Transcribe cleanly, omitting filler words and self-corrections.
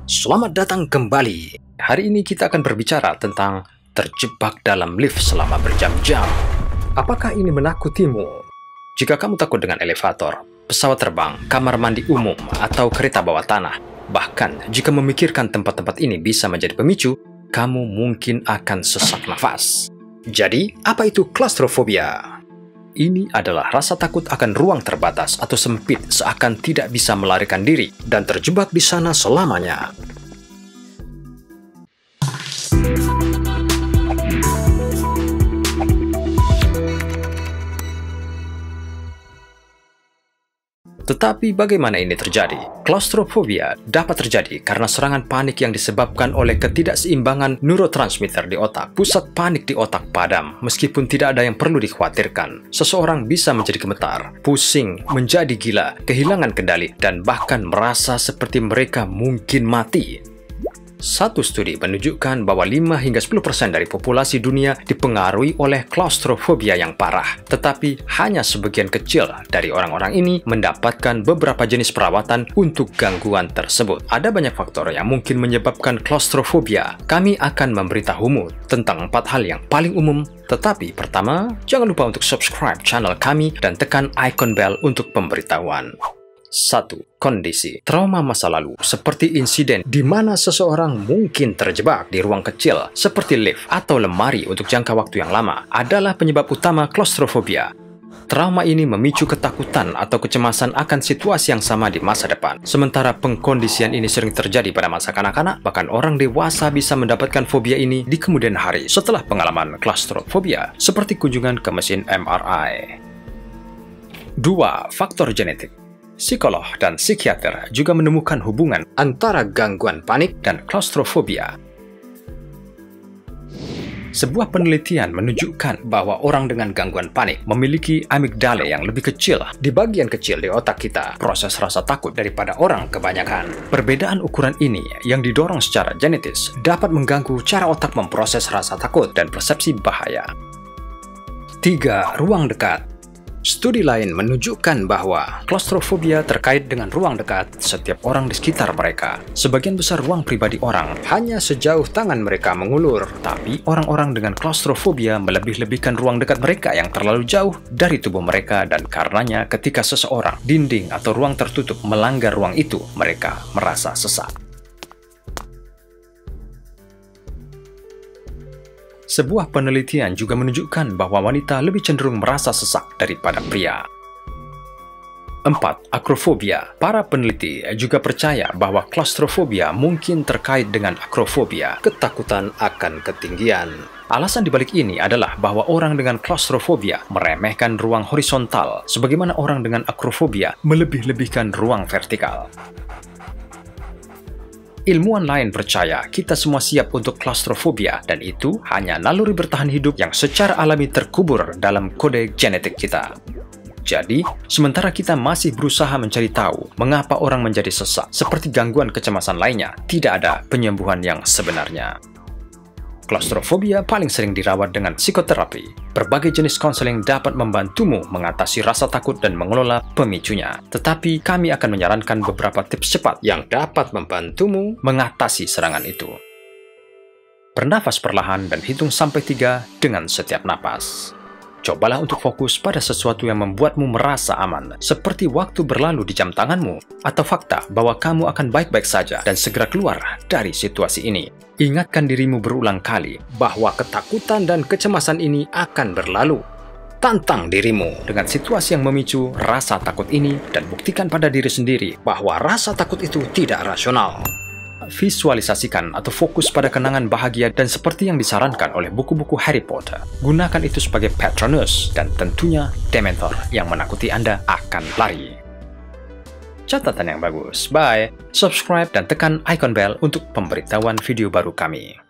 Selamat datang kembali. Hari ini kita akan berbicara tentang terjebak dalam lift selama berjam-jam. Apakah ini menakutimu? Jika kamu takut dengan elevator, pesawat terbang, kamar mandi umum, atau kereta bawah tanah, bahkan jika memikirkan tempat-tempat ini bisa menjadi pemicu, kamu mungkin akan sesak nafas. Jadi, apa itu klaustrofobia? Ini adalah rasa takut akan ruang terbatas atau sempit seakan tidak bisa melarikan diri dan terjebak di sana selamanya. Tetapi bagaimana ini terjadi? Klaustrofobia dapat terjadi karena serangan panik yang disebabkan oleh ketidakseimbangan neurotransmitter di otak. Pusat panik di otak padam, meskipun tidak ada yang perlu dikhawatirkan. Seseorang bisa menjadi gemetar, pusing, menjadi gila, kehilangan kendali, dan bahkan merasa seperti mereka mungkin mati. Satu studi menunjukkan bahwa 5 hingga 10% dari populasi dunia dipengaruhi oleh klaustrofobia yang parah. Tetapi hanya sebagian kecil dari orang-orang ini mendapatkan beberapa jenis perawatan untuk gangguan tersebut. Ada banyak faktor yang mungkin menyebabkan klaustrofobia. Kami akan memberitahumu tentang 4 hal yang paling umum. Tetapi pertama, jangan lupa untuk subscribe channel kami dan tekan icon bell untuk pemberitahuan. 1. Kondisi trauma masa lalu, seperti insiden di mana seseorang mungkin terjebak di ruang kecil seperti lift atau lemari untuk jangka waktu yang lama, adalah penyebab utama klaustrofobia. Trauma ini memicu ketakutan atau kecemasan akan situasi yang sama di masa depan. Sementara pengkondisian ini sering terjadi pada masa kanak-kanak, bahkan orang dewasa bisa mendapatkan fobia ini di kemudian hari setelah pengalaman klaustrofobia, seperti kunjungan ke mesin MRI. 2. Faktor genetik. Psikolog dan psikiater juga menemukan hubungan antara gangguan panik dan klaustrofobia. Sebuah penelitian menunjukkan bahwa orang dengan gangguan panik memiliki amigdala yang lebih kecil di bagian kecil di otak kita, proses rasa takut daripada orang kebanyakan. Perbedaan ukuran ini yang didorong secara genetis dapat mengganggu cara otak memproses rasa takut dan persepsi bahaya. 3. Ruang dekat. Studi lain menunjukkan bahwa klaustrofobia terkait dengan ruang dekat setiap orang di sekitar mereka. Sebagian besar ruang pribadi orang hanya sejauh tangan mereka mengulur, tapi orang-orang dengan klaustrofobia melebih-lebihkan ruang dekat mereka yang terlalu jauh dari tubuh mereka, dan karenanya ketika seseorang, dinding atau ruang tertutup melanggar ruang itu, mereka merasa sesak. Sebuah penelitian juga menunjukkan bahwa wanita lebih cenderung merasa sesak daripada pria. 4. Akrofobia. Para peneliti juga percaya bahwa klaustrofobia mungkin terkait dengan akrofobia, ketakutan akan ketinggian. Alasan dibalik ini adalah bahwa orang dengan klaustrofobia meremehkan ruang horizontal, sebagaimana orang dengan akrofobia melebih-lebihkan ruang vertikal. Ilmuwan lain percaya kita semua siap untuk klaustrofobia, dan itu hanya naluri bertahan hidup yang secara alami terkubur dalam kode genetik kita. Jadi, sementara kita masih berusaha mencari tahu mengapa orang menjadi sesak, seperti gangguan kecemasan lainnya, tidak ada penyembuhan yang sebenarnya. Klaustrofobia paling sering dirawat dengan psikoterapi. Berbagai jenis konseling dapat membantumu mengatasi rasa takut dan mengelola pemicunya. Tetapi kami akan menyarankan beberapa tips cepat yang dapat membantumu mengatasi serangan itu. Bernafas perlahan dan hitung sampai 3 dengan setiap napas. Cobalah untuk fokus pada sesuatu yang membuatmu merasa aman, seperti waktu berlalu di jam tanganmu, atau fakta bahwa kamu akan baik-baik saja dan segera keluar dari situasi ini. Ingatkan dirimu berulang kali bahwa ketakutan dan kecemasan ini akan berlalu. Tantang dirimu dengan situasi yang memicu rasa takut ini dan buktikan pada diri sendiri bahwa rasa takut itu tidak rasional. Visualisasikan atau fokus pada kenangan bahagia dan seperti yang disarankan oleh buku-buku Harry Potter. Gunakan itu sebagai Patronus, dan tentunya Dementor yang menakuti Anda akan lari. Catatan yang bagus. Bye. Subscribe dan tekan icon bell untuk pemberitahuan video baru kami.